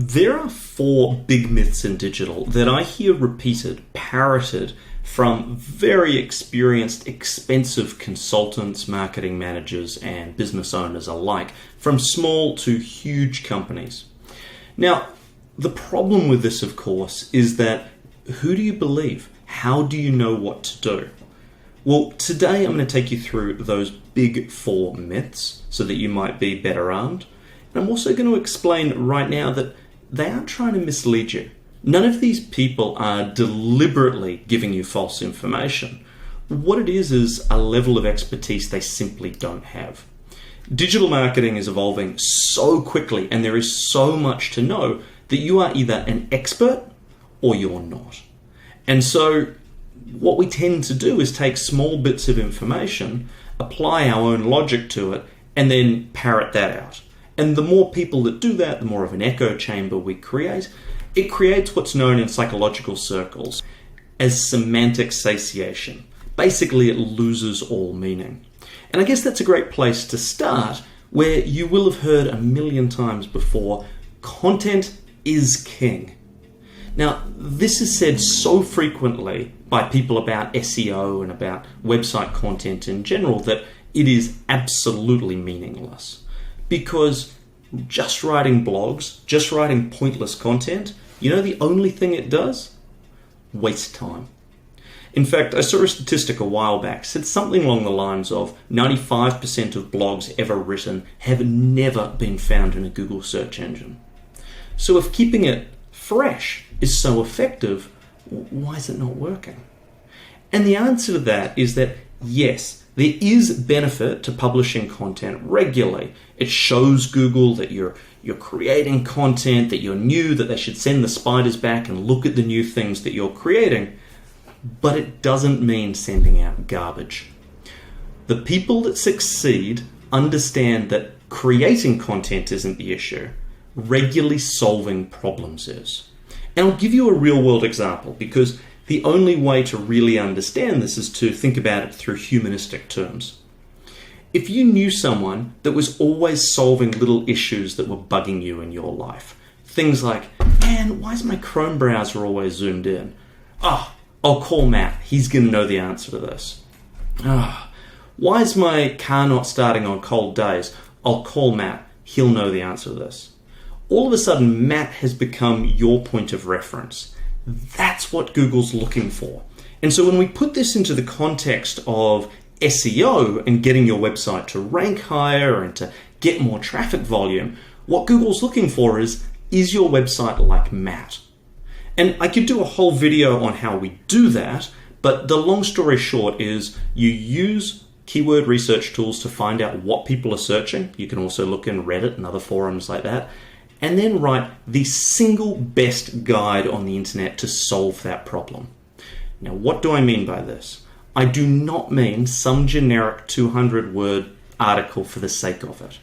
There are 4 big myths in digital that I hear repeated, parroted from very experienced, expensive consultants, marketing managers, and business owners alike, from small to huge companies. Now, the problem with this, of course, is that who do you believe? How do you know what to do? Well, today I'm going to take you through those big 4 myths so that you might be better armed. And I'm also going to explain right now that they aren't trying to mislead you. None of these people are deliberately giving you false information. What it is a level of expertise they simply don't have. Digital marketing is evolving so quickly, and there is so much to know that you are either an expert or you're not. And so what we tend to do is take small bits of information, apply our own logic to it, and then parrot that out. And the more people that do that, the more of an echo chamber we create. It creates what's known in psychological circles as semantic satiation. Basically, it loses all meaning. And I guess that's a great place to start, where you will have heard a million times before, content is king. Now, this is said so frequently by people about SEO and about website content in general that it is absolutely meaningless. Because just writing blogs, just writing pointless content, you know the only thing it does? Waste time. In fact, I saw a statistic a while back, said something along the lines of 95% of blogs ever written have never been found in a Google search engine. So if keeping it fresh is so effective, why is it not working? And the answer to that is that yes, there is benefit to publishing content regularly. It shows Google that you're creating content, that you're new, that they should send the spiders back and look at the new things that you're creating. But it doesn't mean sending out garbage. The people that succeed understand that creating content isn't the issue. Regularly solving problems is. And I'll give you a real world example, because the only way to really understand this is to think about it through humanistic terms. If you knew someone that was always solving little issues that were bugging you in your life, things like, man, why is my Chrome browser always zoomed in? I'll call Matt, he's going to know the answer to this. Why is my car not starting on cold days? I'll call Matt, he'll know the answer to this. All of a sudden, Matt has become your point of reference. That's what Google's looking for. And so when we put this into the context of SEO and getting your website to rank higher and to get more traffic volume, what Google's looking for is your website like Matt? And I could do a whole video on how we do that, but the long story short is you use keyword research tools to find out what people are searching. You can also look in Reddit and other forums like that. And then write the single best guide on the internet to solve that problem. Now, what do I mean by this? I do not mean some generic 200-word article for the sake of it.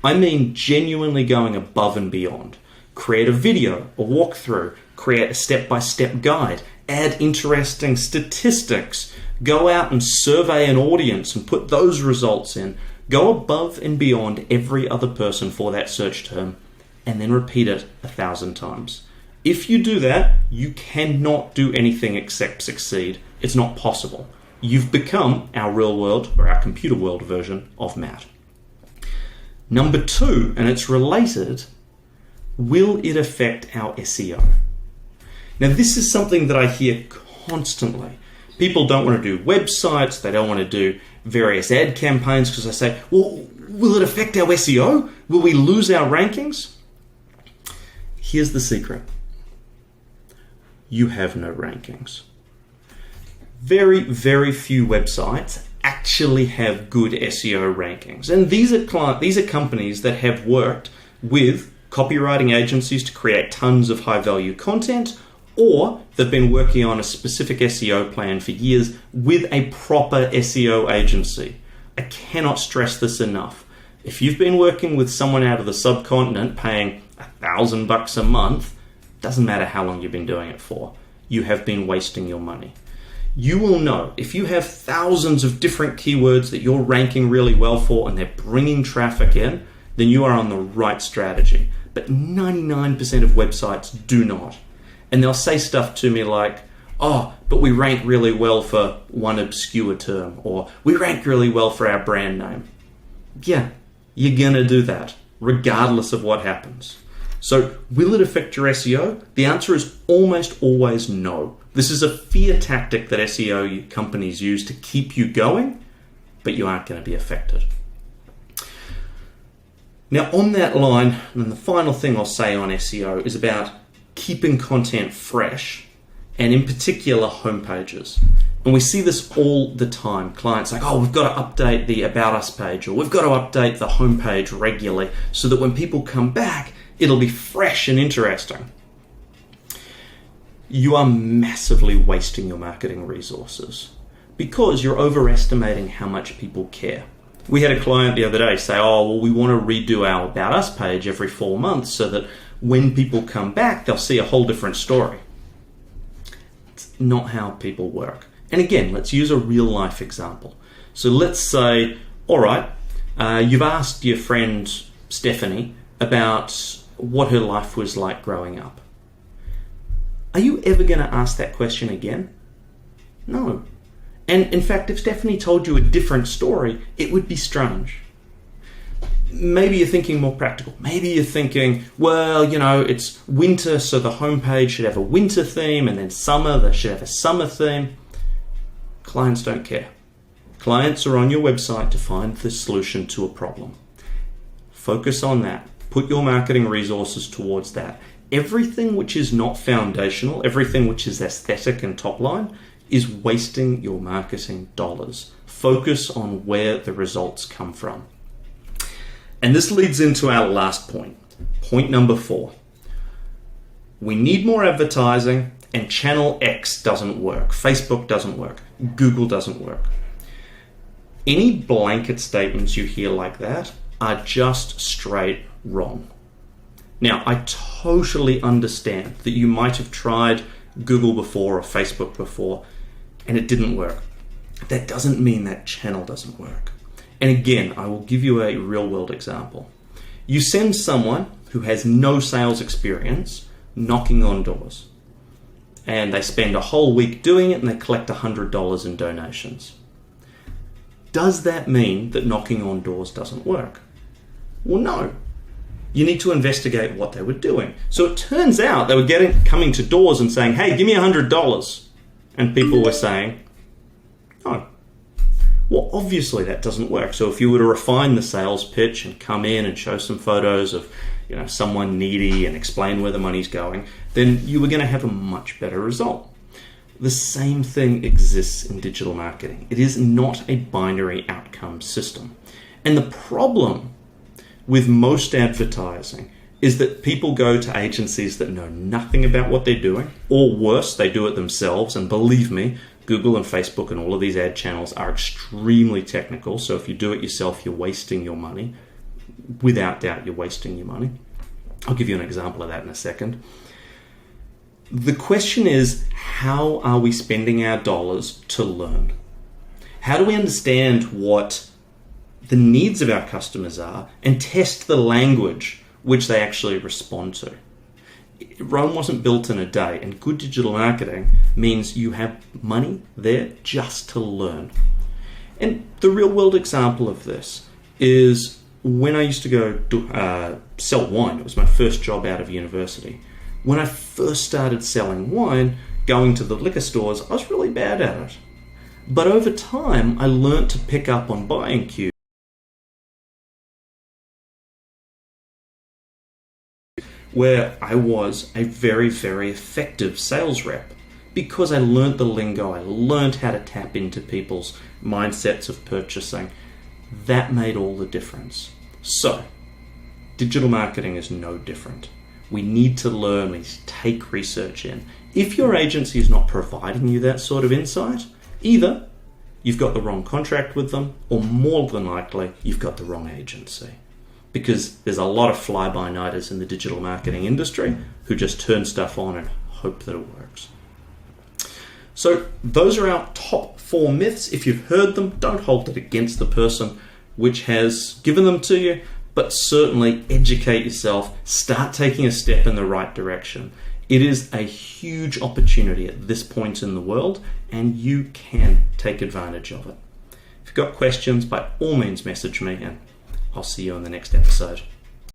I mean genuinely going above and beyond. Create a video, a walkthrough, create a step-by-step guide, add interesting statistics, go out and survey an audience and put those results in, go above and beyond every other person for that search term, and then repeat it 1,000 times. If you do that, you cannot do anything except succeed. It's not possible. You've become our real world, or our computer world version of Matt. Number 2, and it's related, will it affect our SEO? Now, this is something that I hear constantly. People don't want to do websites, they don't want to do various ad campaigns because they say, well, will it affect our SEO? Will we lose our rankings? Here's the secret. You have no rankings. Very, very few websites actually have good SEO rankings. And these are companies that have worked with copywriting agencies to create tons of high-value content, or they've been working on a specific SEO plan for years with a proper SEO agency. I cannot stress this enough. If you've been working with someone out of the subcontinent paying $1,000 a month, doesn't matter how long you've been doing it for, you have been wasting your money. You will know if you have thousands of different keywords that you're ranking really well for and they're bringing traffic in, then you are on the right strategy. but 99% of websites do not. And they'll say stuff to me like, oh, but we rank really well for one obscure term, or we rank really well for our brand name. Yeah, you're gonna do that, regardless of what happens. So, will it affect your SEO? The answer is almost always no. This is a fear tactic that SEO companies use to keep you going, but you aren't going to be affected. Now, on that line, and the final thing I'll say on SEO is about keeping content fresh, and in particular, homepages. And we see this all the time. Clients like, oh, we've got to update the About Us page, or we've got to update the homepage regularly so that when people come back, it'll be fresh and interesting. You are massively wasting your marketing resources because you're overestimating how much people care. We had a client the other day say, oh, well, we want to redo our About Us page every 4 months so that when people come back, they'll see a whole different story. It's not how people work. And again, let's use a real life example. So let's say, all right, you've asked your friend Stephanie about what her life was like growing up. Are you ever going to ask that question again? No. And in fact, if Stephanie told you a different story, it would be strange. Maybe you're thinking more practical. Maybe you're thinking, well, it's winter, so the homepage should have a winter theme, and then summer, they should have a summer theme. Clients don't care. Clients are on your website to find the solution to a problem. Focus on that. Put your marketing resources towards that. Everything which is not foundational, everything which is aesthetic and top line, is wasting your marketing dollars. Focus on where the results come from. And this leads into our last point. Point number 4. We need more advertising, and channel X doesn't work. Facebook doesn't work. Google doesn't work. Any blanket statements you hear like that are just straight wrong. Now, I totally understand that you might have tried Google before or Facebook before and it didn't work. That doesn't mean that channel doesn't work. And again, I will give you a real world example. You send someone who has no sales experience knocking on doors, and they spend a whole week doing it and they collect $100 in donations. Does that mean that knocking on doors doesn't work? Well, no. You need to investigate what they were doing. So it turns out they were coming to doors and saying, hey, give me $100. And people were saying, no. Well, obviously that doesn't work. So if you were to refine the sales pitch and come in and show some photos of someone needy and explain where the money's going, then you were going to have a much better result. The same thing exists in digital marketing. It is not a binary outcome system. And the problem with most advertising is that people go to agencies that know nothing about what they're doing, or worse, they do it themselves. And believe me, Google and Facebook and all of these ad channels are extremely technical. So if you do it yourself, you're wasting your money. Without doubt, you're wasting your money. I'll give you an example of that in a second. The question is, how are we spending our dollars to learn? How do we understand what the needs of our customers are and test the language which they actually respond to? Rome wasn't built in a day, and good digital marketing means you have money there just to learn. And the real world example of this is when I used to go sell wine. It was my first job out of university. When I first started selling wine, going to the liquor stores, I was really bad at it. But over time, I learned to pick up on buying cues, where I was a very, very effective sales rep because I learned the lingo, I learned how to tap into people's mindsets of purchasing. That made all the difference. So, digital marketing is no different. We need to learn, we need to take research in. If your agency is not providing you that sort of insight, either you've got the wrong contract with them, or more than likely, you've got the wrong agency. Because there's a lot of fly-by-nighters in the digital marketing industry who just turn stuff on and hope that it works. So those are our top 4 myths. If you've heard them, don't hold it against the person which has given them to you, but certainly educate yourself, start taking a step in the right direction. It is a huge opportunity at this point in the world, and you can take advantage of it. If you've got questions, by all means message me, and I'll see you in the next episode.